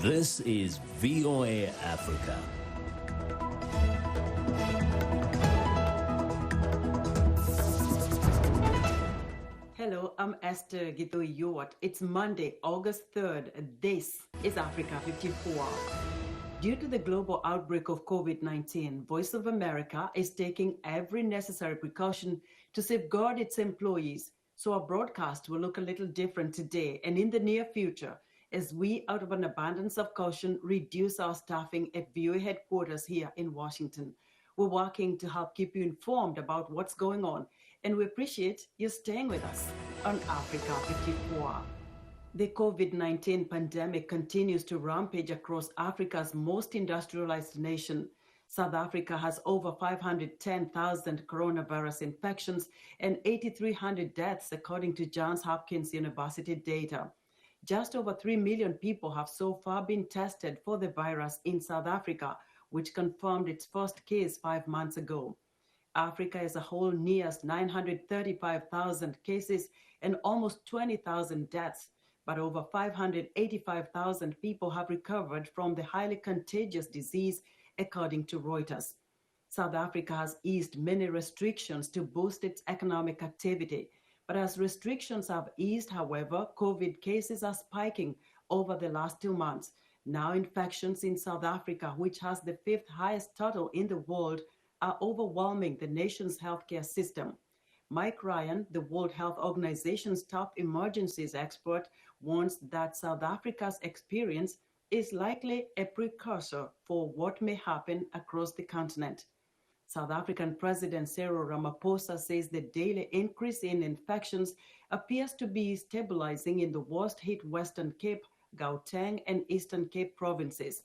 This is VOA Africa. Hello, I'm Esther Githui-Ewart. It's Monday, August 3rd. This is Africa 54. Due to the global outbreak of COVID-19, Voice of America is taking every necessary precaution to safeguard its employees. So our broadcast will look a little different today and in the near future as we, out of an abundance of caution, reduce our staffing at VOA headquarters here in Washington. We're working to help keep you informed about what's going on, and we appreciate you staying with us on Africa 54. The COVID-19 pandemic continues to rampage across Africa's most industrialized nation. South Africa has over 510,000 coronavirus infections and 8,300 deaths, according to Johns Hopkins University data. Just over 3 million people have so far been tested for the virus in South Africa, which confirmed its first case 5 months ago. Africa as a whole nears 935,000 cases and almost 20,000 deaths, but over 585,000 people have recovered from the highly contagious disease, according to Reuters. South Africa has eased many restrictions to boost its economic activity, but as restrictions have eased, however, COVID cases are spiking over the last 2 months. Now infections in South Africa, which has the 5th highest total in the world, are overwhelming the nation's healthcare system. Mike Ryan, the World Health Organization's top emergencies expert, warns that South Africa's experience is likely a precursor for what may happen across the continent. South African President Cyril Ramaphosa says the daily increase in infections appears to be stabilizing in the worst-hit Western Cape, Gauteng, and Eastern Cape provinces.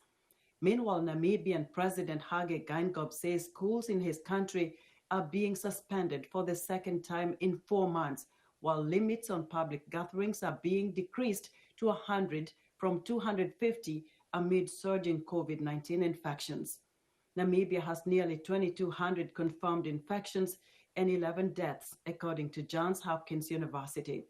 Meanwhile, Namibian President Hage Geingob says schools in his country are being suspended for the second time in 4 months, while limits on public gatherings are being decreased to 100 from 250 amid surging COVID-19 infections. Namibia has nearly 2,200 confirmed infections and 11 deaths, according to Johns Hopkins University.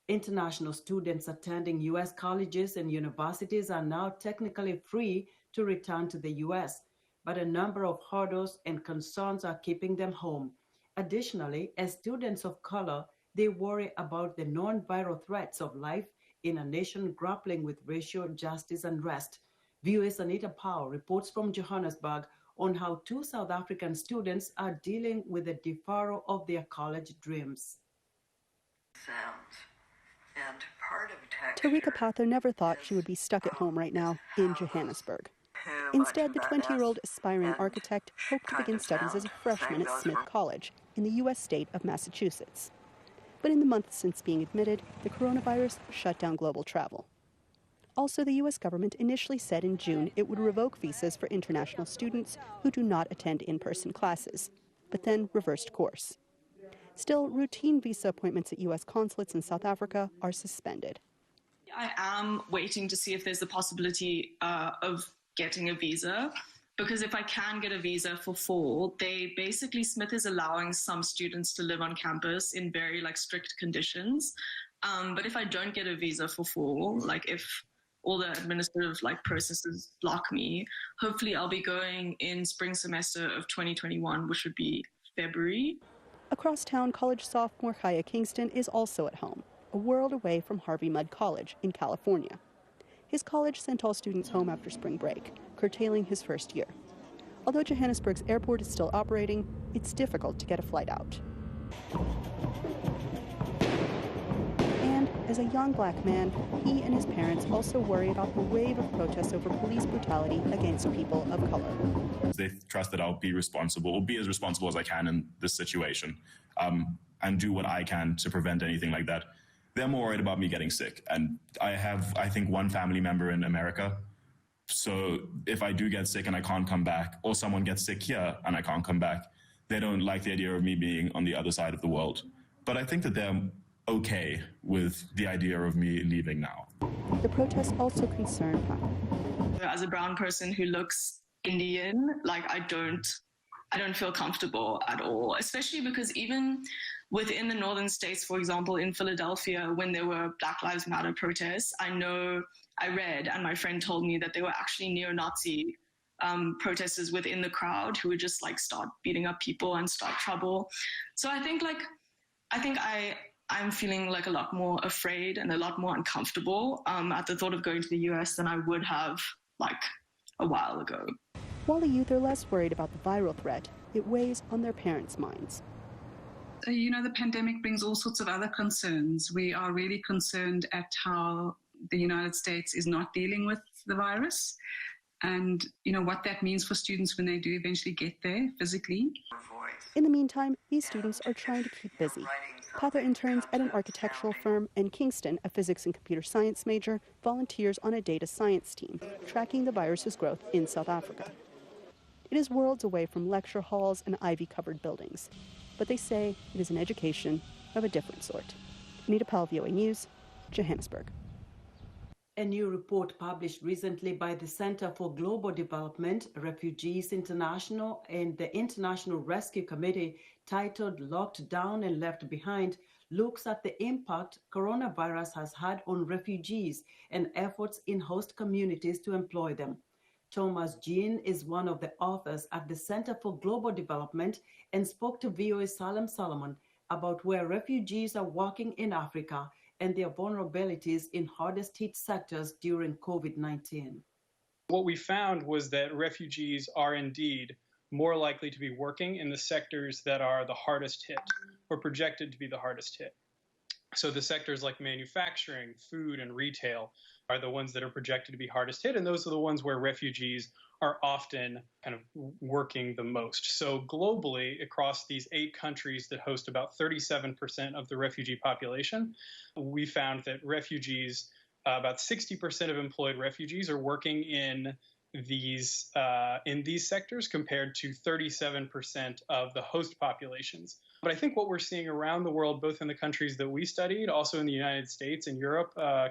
International students attending U.S. colleges and universities are now technically free to return to the U.S., but a number of hurdles and concerns are keeping them home. Additionally, as students of color, they worry about the non-viral threats of life in a nation grappling with racial justice unrest. VOA's Anita Powell reports from Johannesburg on how 2 South African students are dealing with the deferral of their college dreams. Tarika Pather never thought she would be stuck at home right now in Johannesburg. Instead, the 20-year-old aspiring architect hoped to begin studies as a freshman at Smith College in the U.S. state of Massachusetts. But in the months since being admitted, the coronavirus shut down global travel. Also, the U.S. government initially said in June it would revoke visas for international students who do not attend in-person classes, but then reversed course. Still, routine visa appointments at U.S. consulates in South Africa are suspended. I am waiting to see if there's a possibility of getting a visa, because if I can get a visa for fall, Smith is allowing some students to live on campus in very strict conditions. But if I don't get a visa for fall, if all the administrative processes block me, hopefully I'll be going in spring semester of 2021, which would be February. Across town, college sophomore Kaya Kingston is also at home, a world away from Harvey Mudd College in California. His college sent all students home after spring break, curtailing his first year. Although Johannesburg's airport is still operating, it's difficult to get a flight out. And as a young black man, he and his parents also worry about the wave of protests over police brutality against people of color. They trust that I'll be responsible, or be as responsible as I can in this situation, and do what I can to prevent anything like that. They're more worried about me getting sick. And I have, I think, one family member in America. So if I do get sick and I can't come back, or someone gets sick here and I can't come back, they don't like the idea of me being on the other side of the world. But I think that they're okay with the idea of me leaving now. The protests also concern her. As a brown person who looks Indian, I don't feel comfortable at all, especially because even within the northern states, for example, in Philadelphia, when there were Black Lives Matter protests, I read, and my friend told me that there were actually neo-Nazi protesters within the crowd who would just like start beating up people and start trouble. So I think I'm feeling like a lot more afraid and a lot more uncomfortable at the thought of going to the US than I would have like a while ago. While the youth are less worried about the viral threat, it weighs on their parents' minds. The pandemic brings all sorts of other concerns. We are really concerned at how the United States is not dealing with the virus and, what that means for students when they do eventually get there physically. In the meantime, these students are trying to keep busy. Patha interns at an architectural firm, and Kingston, a physics and computer science major, volunteers on a data science team, tracking the virus's growth in South Africa. It is worlds away from lecture halls and ivy-covered buildings, but they say it is an education of a different sort. Anita Powell, VOA News, Johannesburg. A new report published recently by the Center for Global Development, Refugees International, and the International Rescue Committee, titled Locked Down and Left Behind, looks at the impact coronavirus has had on refugees and efforts in host communities to employ them. Thomas Jean is one of the authors at the Center for Global Development and spoke to VOA Salem Solomon about where refugees are working in Africa and their vulnerabilities in hardest hit sectors during COVID-19. What we found was that refugees are indeed more likely to be working in the sectors that are the hardest hit or projected to be the hardest hit. So the sectors like manufacturing, food, and retail are the ones that are projected to be hardest hit, and those are the ones where refugees are often kind of working the most. So globally, across these 8 countries that host about 37% of the refugee population, we found that refugees, about 60% of employed refugees are working in these sectors compared to 37% of the host populations. But I think what we're seeing around the world, both in the countries that we studied, also in the United States and Europe, a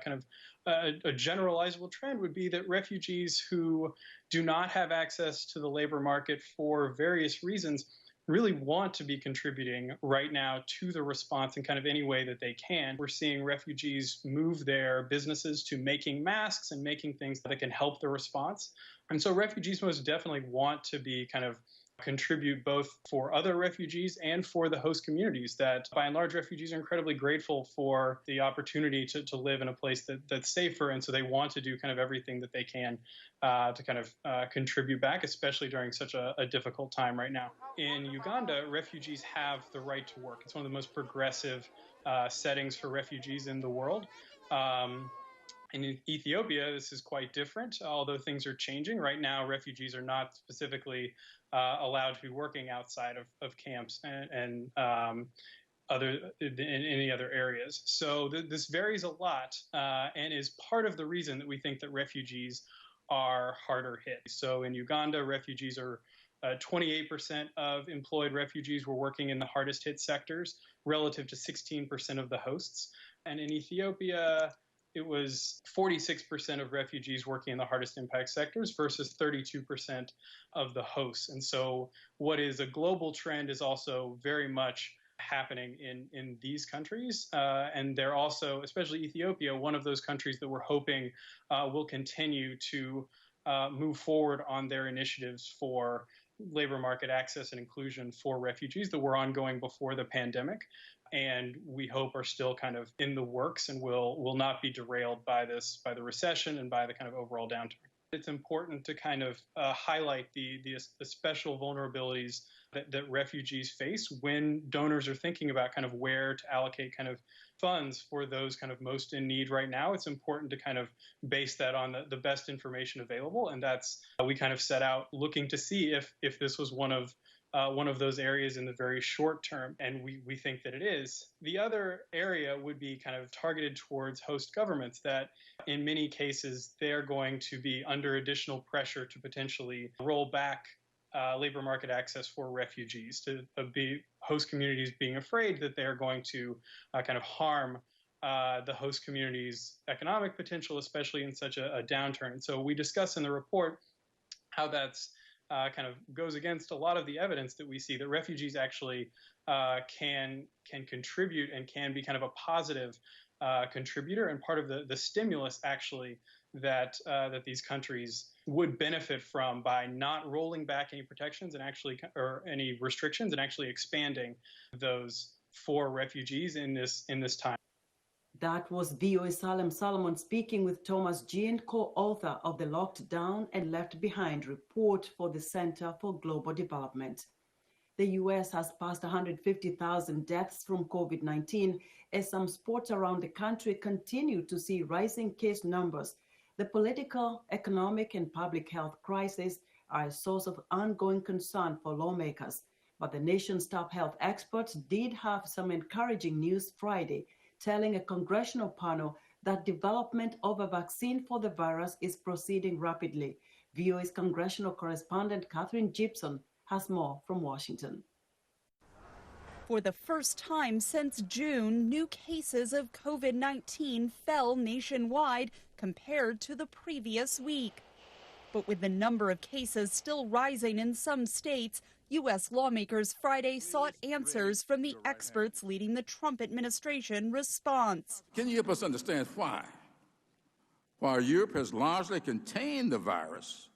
generalizable trend would be that refugees who do not have access to the labor market for various reasons really want to be contributing right now to the response in kind of any way that they can. We're seeing refugees move their businesses to making masks and making things that can help the response. And so refugees most definitely want to be kind of contribute both for other refugees and for the host communities that, by and large, refugees are incredibly grateful for the opportunity to live in a place that's safer. And so they want to do kind of everything that they can to kind of contribute back, especially during such a difficult time right now. In Uganda, refugees have the right to work. It's one of the most progressive settings for refugees in the world. In Ethiopia, this is quite different, although things are changing. Right now, refugees are not specifically allowed to be working outside of camps and in any other areas. So this varies a lot and is part of the reason that we think that refugees are harder hit. So in Uganda, refugees are 28% of employed refugees were working in the hardest hit sectors relative to 16% of the hosts. And in Ethiopia, it was 46% of refugees working in the hardest impact sectors versus 32% of the hosts. And so what is a global trend is also very much happening in these countries. And they're also, especially Ethiopia, one of those countries that we're hoping will continue to move forward on their initiatives for labor market access and inclusion for refugees that were ongoing before the pandemic, and we hope are still kind of in the works and will not be derailed by the recession and by the kind of overall downturn. It's important to kind of highlight the special vulnerabilities that refugees face when donors are thinking about kind of where to allocate kind of funds for those kind of most in need right now. It's important to kind of base that on the best information available. And that's, we kind of set out looking to see if this was one of those areas in the very short term, and we think that it is. The other area would be kind of targeted towards host governments that in many cases they're going to be under additional pressure to potentially roll back labor market access for refugees, to be host communities being afraid that they're going to kind of harm the host community's economic potential, especially in such a downturn. So we discuss in the report how that's kind of goes against a lot of the evidence that we see that refugees actually can contribute and can be kind of a positive contributor and part of the stimulus actually that these countries would benefit from by not rolling back any protections and actually or any restrictions and actually expanding those for refugees in this time. That was VOA Salem Solomon speaking with Thomas Jean, co-author of the Locked Down and Left Behind report for the Center for Global Development. The U.S. has passed 150,000 deaths from COVID-19 as some spots around the country continue to see rising case numbers. The political, economic, and public health crises are a source of ongoing concern for lawmakers. But the nation's top health experts did have some encouraging news Friday, telling a congressional panel that development of a vaccine for the virus is proceeding rapidly. VOA's congressional correspondent Catherine Gibson has more from Washington. For the first time since June, new cases of COVID-19 fell nationwide compared to the previous week. But with the number of cases still rising in some states, U.S. lawmakers Friday sought answers from the experts leading the Trump administration response. Can you help us understand why? While Europe has largely contained the virus,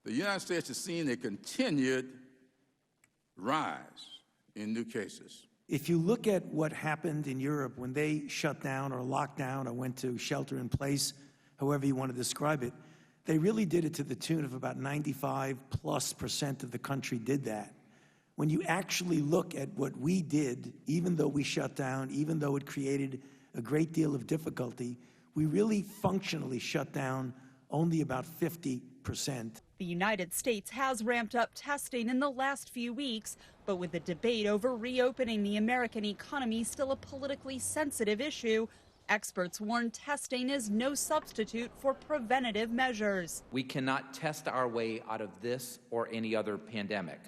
the United States has seen a continued rise in new cases. If you look at what happened in Europe when they shut down or locked down or went to shelter in place, however you want to describe it, they really did it to the tune of about 95+% of the country did that. When you actually look at what we did, even though we shut down, even though it created a great deal of difficulty, we really functionally shut down only about 50%. The United States has ramped up testing in the last few weeks, but with the debate over reopening the American economy still a politically sensitive issue, experts warn testing is no substitute for preventative measures. We cannot test our way out of this or any other pandemic.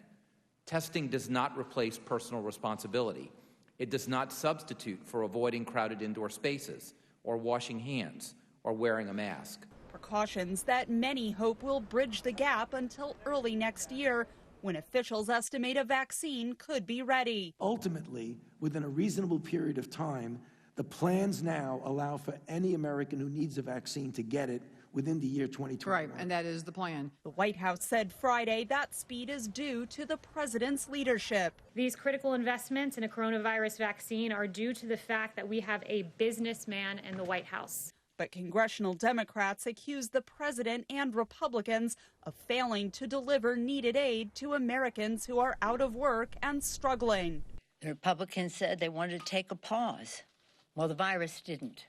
Testing does not replace personal responsibility. It does not substitute for avoiding crowded indoor spaces, or washing hands, or wearing a mask. Precautions that many hope will bridge the gap until early next year, when officials estimate a vaccine could be ready. Ultimately, within a reasonable period of time, the plans now allow for any American who needs a vaccine to get it within the year 2021. Right, and that is the plan. The White House said Friday that speed is due to the president's leadership. These critical investments in a coronavirus vaccine are due to the fact that we have a businessman in the White House. But congressional Democrats accuse the president and Republicans of failing to deliver needed aid to Americans who are out of work and struggling. The Republicans said they wanted to take a pause. Well, the virus didn't.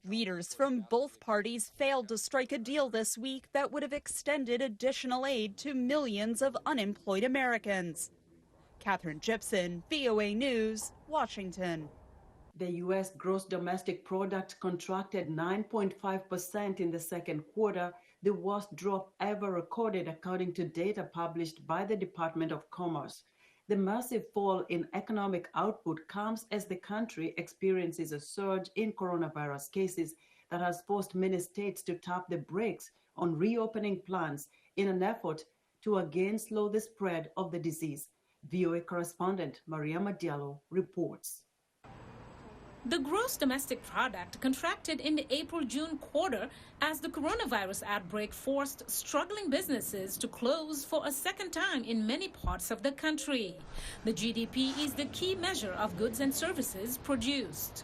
Leaders from both parties failed to strike a deal this week that would have extended additional aid to millions of unemployed Americans. Catherine Gibson, VOA News, Washington. The U.S. gross domestic product contracted 9.5% in the second quarter, the worst drop ever recorded according to data published by the Department of Commerce. The massive fall in economic output comes as the country experiences a surge in coronavirus cases that has forced many states to tap the brakes on reopening plans in an effort to again slow the spread of the disease. VOA correspondent Mariama Diallo reports. The gross domestic product contracted in the April-June quarter as the coronavirus outbreak forced struggling businesses to close for a second time in many parts of the country. The GDP is the key measure of goods and services produced.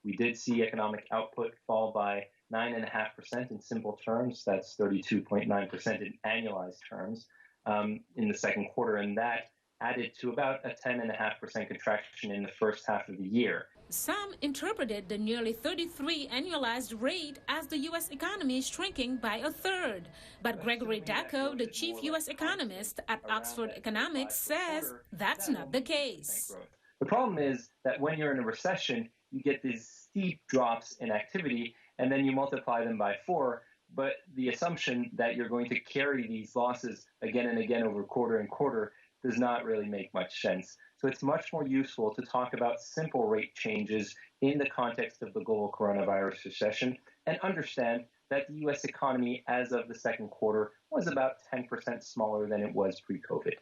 We did see economic output fall by 9.5% in simple terms. That's 32.9% in annualized terms in the second quarter, and that added to about a 10.5% contraction in the first half of the year. Some interpreted the nearly 33 annualized rate as the U.S. economy shrinking by a third. But Gregory Dacko, the chief U.S. economist at Oxford Economics, says that's not the case. The problem is that when you're in a recession, you get these steep drops in activity, and then you multiply them by 4. But the assumption that you're going to carry these losses again and again over quarter and quarter does not really make much sense. So it's much more useful to talk about simple rate changes in the context of the global coronavirus recession and understand that the U.S. economy as of the second quarter was about 10% smaller than it was pre-COVID.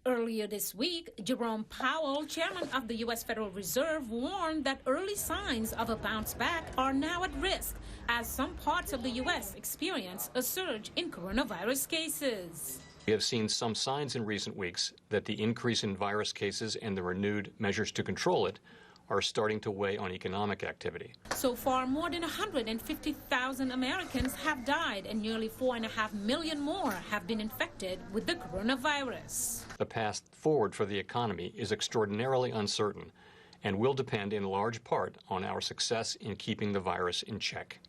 Earlier this week, Jerome Powell, chairman of the U.S. Federal Reserve, warned that early signs of a bounce back are now at risk as some parts of the U.S. experience a surge in coronavirus cases. We have seen some signs in recent weeks that the increase in virus cases and the renewed measures to control it are starting to weigh on economic activity. So far, more than 150,000 Americans have died and nearly 4.5 million more have been infected with the coronavirus. The path forward for the economy is extraordinarily uncertain and will depend in large part on our success in keeping the virus in check.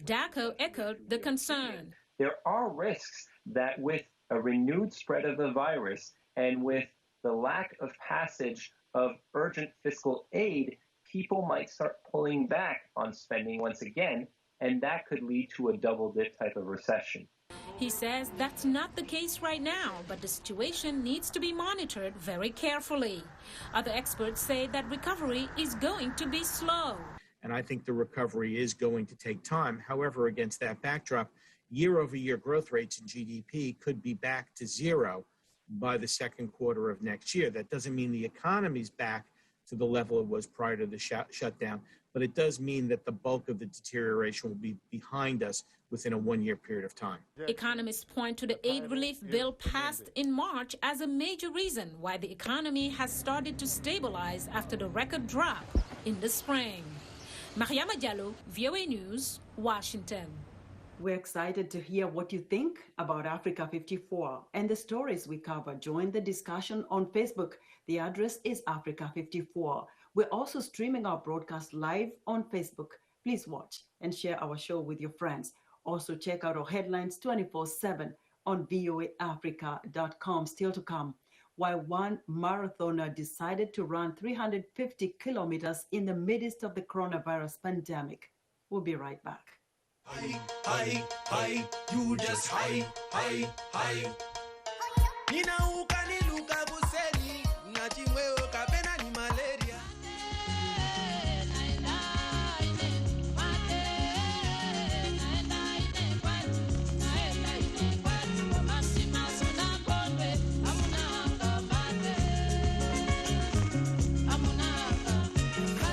Daco echoed the concern. There are risks that with a renewed spread of the virus and with the lack of passage of urgent fiscal aid, people might start pulling back on spending once again, and that could lead to a double-dip type of recession. He says that's not the case right now, but the situation needs to be monitored very carefully. Other experts say that recovery is going to be slow. And I think the recovery is going to take time. However, against that backdrop, year-over-year growth rates in GDP could be back to zero by the second quarter of next year. That doesn't mean the economy's back to the level it was prior to the shutdown, but it does mean that the bulk of the deterioration will be behind us within a one-year period of time. Economists point to the aid relief bill passed in March as a major reason why the economy has started to stabilize after the record drop in the spring. Mariama Diallo, VOA News, Washington. We're excited to hear what you think about Africa 54 and the stories we cover. Join the discussion on Facebook. The address is Africa 54. We're also streaming our broadcast live on Facebook. Please watch and share our show with your friends. Also check out our headlines 24/7 on voaafrica.com. Still to come, why one marathoner decided to run 350 kilometers in the midst of the coronavirus pandemic. We'll be right back. Hi, you just hi. Nina ukani luka buseni, ngachimweo kapena ni malaria.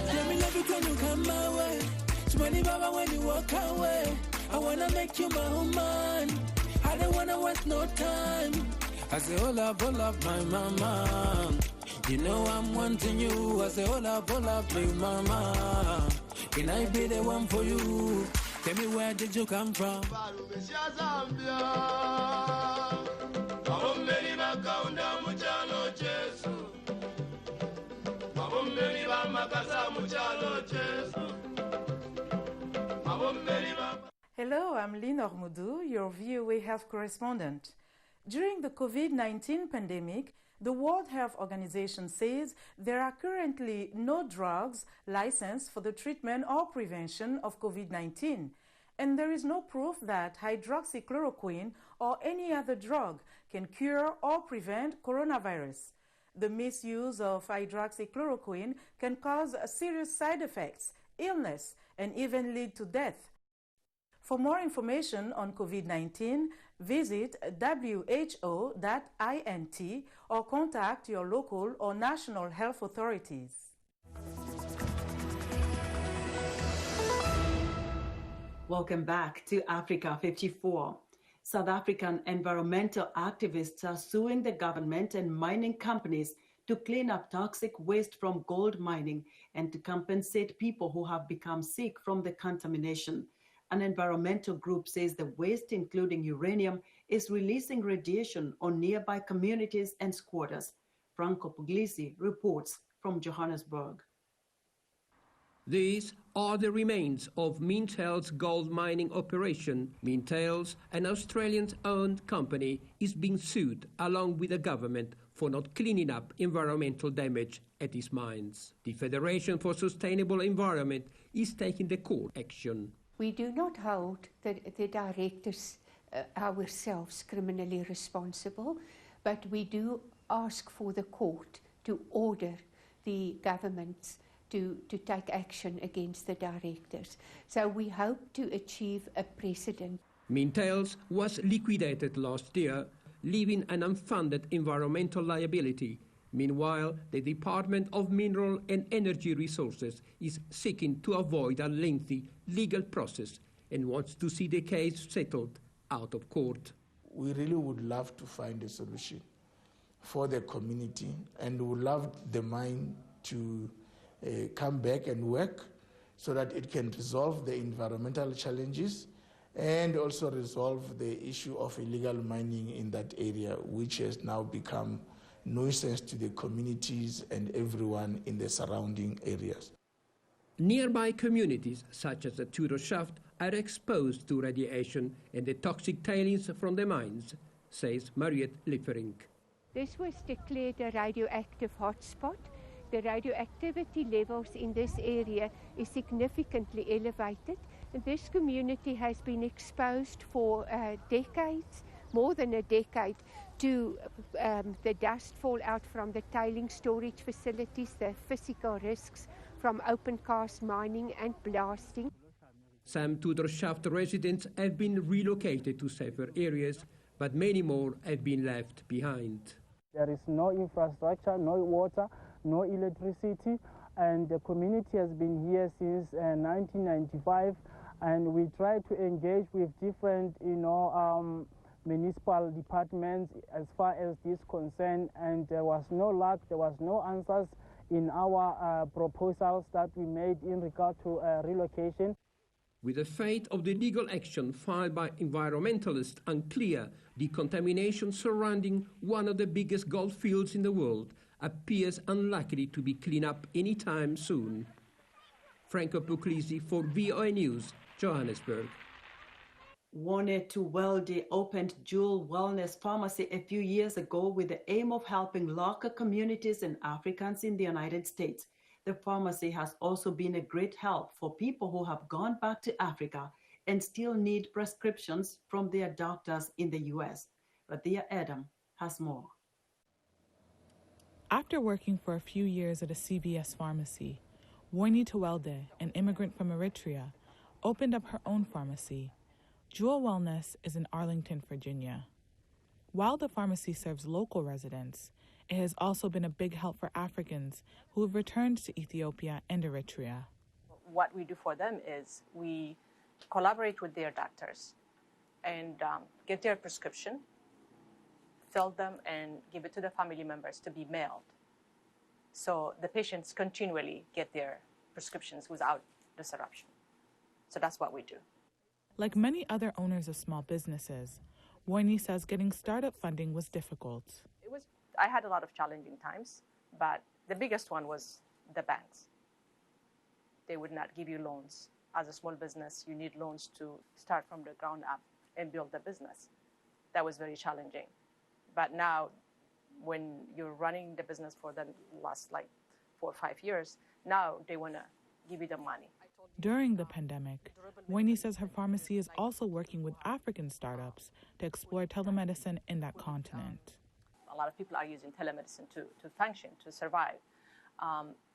Let me love you when you come my way. Chumani baba when you walk away. I wanna make you my woman. I don't wanna waste no time. I say, hold up, my mama. You know I'm wanting you. I say, hold up, my mama. Can I be the one for you? Tell me, where did you come from? Hello, I'm Lynn Ormoudou, your VOA Health correspondent. During the COVID-19 pandemic, the World Health Organization says there are currently no drugs licensed for the treatment or prevention of COVID-19, and there is no proof that hydroxychloroquine or any other drug can cure or prevent coronavirus. The misuse of hydroxychloroquine can cause serious side effects, illness, and even lead to death. For more information on COVID-19, visit who.int or contact your local or national health authorities. Welcome back to Africa 54. South African environmental activists are suing the government and mining companies to clean up toxic waste from gold mining and to compensate people who have become sick from the contamination. An environmental group says the waste, including uranium, is releasing radiation on nearby communities and squatters. Franco Puglisi reports from Johannesburg. These are the remains of Mintails gold mining operation. Mintails, an Australian-owned company, is being sued along with the government for not cleaning up environmental damage at its mines. The Federation for Sustainable Environment is taking the court action. We do not hold the directors ourselves criminally responsible, but we do ask for the court to order the governments to take action against the directors. So we hope to achieve a precedent. Mintails was liquidated last year, leaving an unfunded environmental liability. Meanwhile, the Department of Mineral and Energy Resources is seeking to avoid a lengthy legal process and wants to see the case settled out of court. We really would love to find a solution for the community and would love the mine to come back and work so that it can resolve the environmental challenges and also resolve the issue of illegal mining in that area, which has now become nuisance to the communities and everyone in the surrounding areas. Nearby communities, such as the Tudor Shaft, are exposed to radiation and the toxic tailings from the mines, says Mariette Liefering. This was declared a radioactive hotspot. The radioactivity levels in this area is significantly elevated. This community has been exposed for decades, more than a decade, to the dust fallout from the tailing storage facilities, the physical risks from open cast mining and blasting. Some Tudor Shaft residents have been relocated to safer areas, but many more have been left behind. There is no infrastructure, no water, no electricity, and the community has been here since 1995, and we try to engage with different, municipal departments as far as this concern, and there was no luck, there was no answers in our proposals that we made in regard to relocation. With the fate of the legal action filed by environmentalists unclear, the contamination surrounding one of the biggest gold fields in the world appears unlikely to be cleaned up anytime soon. Franco Puglisi for VOA News, Johannesburg. Wone Tuwelde opened Joule Wellness Pharmacy a few years ago with the aim of helping local communities and Africans in the United States. The pharmacy has also been a great help for people who have gone back to Africa and still need prescriptions from their doctors in the U.S. Radia Adam has more. After working for a few years at a CVS pharmacy, Wone Tuwelde, an immigrant from Eritrea, opened up her own pharmacy. Joule Wellness is in Arlington, Virginia. While the pharmacy serves local residents, it has also been a big help for Africans who have returned to Ethiopia and Eritrea. What we do for them is we collaborate with their doctors and get their prescription, fill them, and give it to the family members to be mailed. So the patients continually get their prescriptions without disruption. So that's what we do. Like many other owners of small businesses, Wone says getting startup funding was difficult. I had a lot of challenging times, but the biggest one was the banks. They would not give you loans. As a small business, you need loans to start from the ground up and build the business. That was very challenging. But now, when you're running the business for the last 4 or 5 years, now they want to give you the money. During the pandemic, Wone says her pharmacy is also working with African startups to explore telemedicine in that continent. A lot of people are using telemedicine to function, to survive.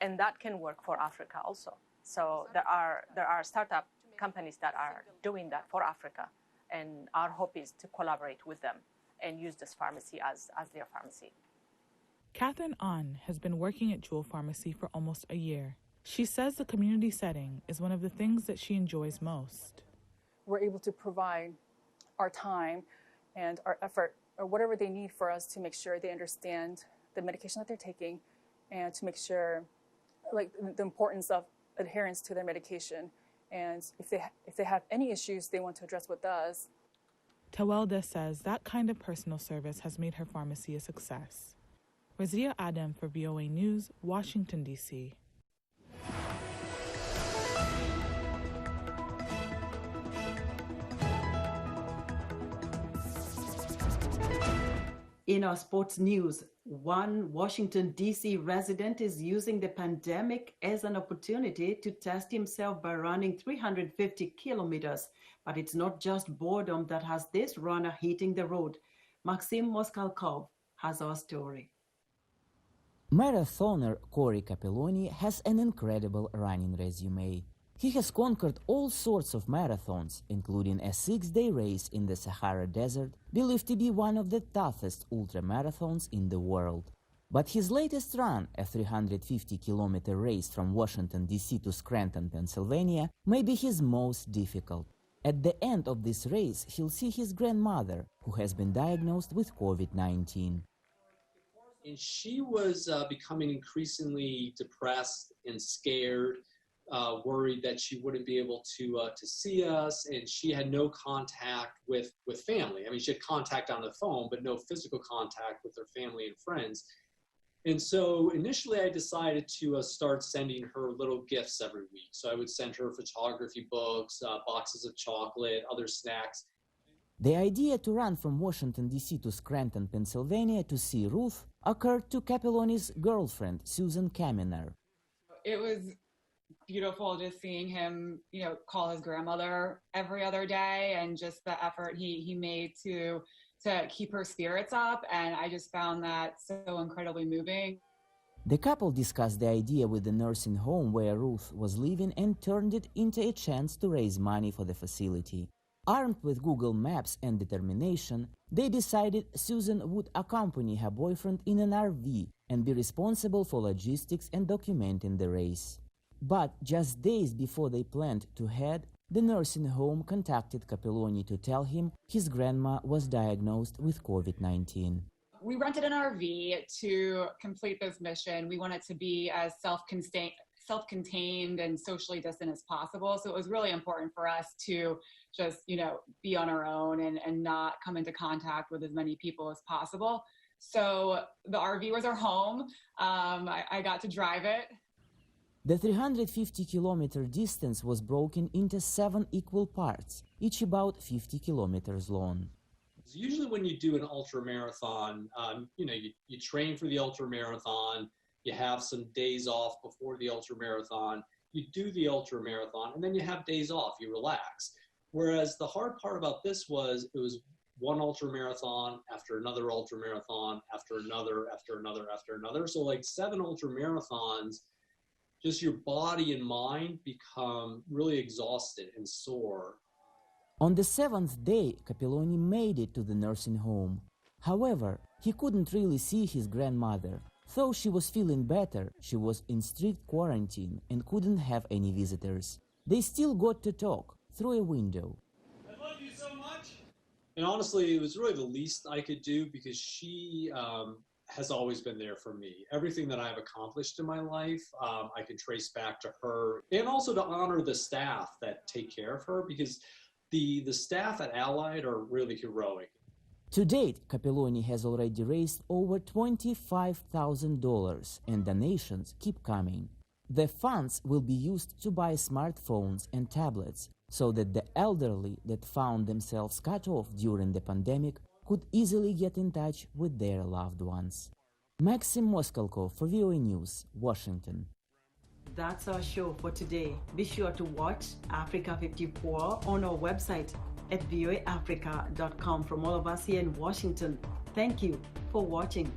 And that can work for Africa also. So there are startup companies that are doing that for Africa. And our hope is to collaborate with them and use this pharmacy as their pharmacy. Catherine Ahn has been working at Joule Pharmacy for almost a year. She says the community setting is one of the things that she enjoys most. We're able to provide our time and our effort or whatever they need for us to make sure they understand the medication that they're taking and to make sure the importance of adherence to their medication. And if they have any issues they want to address with us. Tuwelde says that kind of personal service has made her pharmacy a success. Razia Adam for VOA News, Washington, D.C. In our sports news, one Washington, D.C. resident is using the pandemic as an opportunity to test himself by running 350 kilometers. But it's not just boredom that has this runner hitting the road. Maxim Moskalkov has our story. Marathoner Corey Capiloni has an incredible running resume. He has conquered all sorts of marathons, including a 6-day race in the Sahara Desert, believed to be one of the toughest ultramarathons in the world. But his latest run, a 350-kilometer race from Washington, D.C. to Scranton, Pennsylvania, may be his most difficult. At the end of this race, he'll see his grandmother, who has been diagnosed with COVID-19. And she was becoming increasingly depressed and scared, worried that she wouldn't be able to see us, and she had no contact with family. I mean, she had contact on the phone, but no physical contact with her family and friends. And so initially I decided to start sending her little gifts every week. So I would send her photography books, boxes of chocolate, other snacks. The idea to run from Washington, D.C. to Scranton, Pennsylvania to see Ruth occurred to Capiloni's girlfriend, Susan Kaminer. It was beautiful just seeing him, call his grandmother every other day, and just the effort he made to keep her spirits up. And I just found that so incredibly moving. The couple discussed the idea with the nursing home where Ruth was living and turned it into a chance to raise money for the facility. Armed with Google Maps and determination, they decided Susan would accompany her boyfriend in an RV and be responsible for logistics and documenting the race. But just days before they planned to head, the nursing home contacted Capiloni to tell him his grandma was diagnosed with COVID-19. We rented an RV to complete this mission. We wanted to be as self-contained and socially distant as possible. So it was really important for us to just, be on our own and not come into contact with as many people as possible. So the RV was our home. I got to drive it. The 350-kilometer distance was broken into 7 equal parts, each about 50 kilometers long. Usually when you do an ultramarathon, you train for the ultramarathon, you have some days off before the ultramarathon, you do the ultramarathon, and then you have days off, you relax. Whereas the hard part about this was it was one ultramarathon after another ultramarathon, after another, after another, after another. So like 7 ultramarathons, just your body and mind become really exhausted and sore. On the 7th day, Capiloni made it to the nursing home. However, he couldn't really see his grandmother. Though she was feeling better, she was in strict quarantine and couldn't have any visitors. They still got to talk through a window. I love you so much. And honestly, it was really the least I could do because she has always been there for me. Everything that I've accomplished in my life, I can trace back to her. And also to honor the staff that take care of her, because the staff at Allied are really heroic. To date, Capiloni has already raised over $25,000 and donations keep coming. The funds will be used to buy smartphones and tablets so that the elderly that found themselves cut off during the pandemic could easily get in touch with their loved ones. Maxim Moskalko for VOA News, Washington. That's our show for today. Be sure to watch Africa 54 on our website at voaafrica.com. From all of us here in Washington, thank you for watching.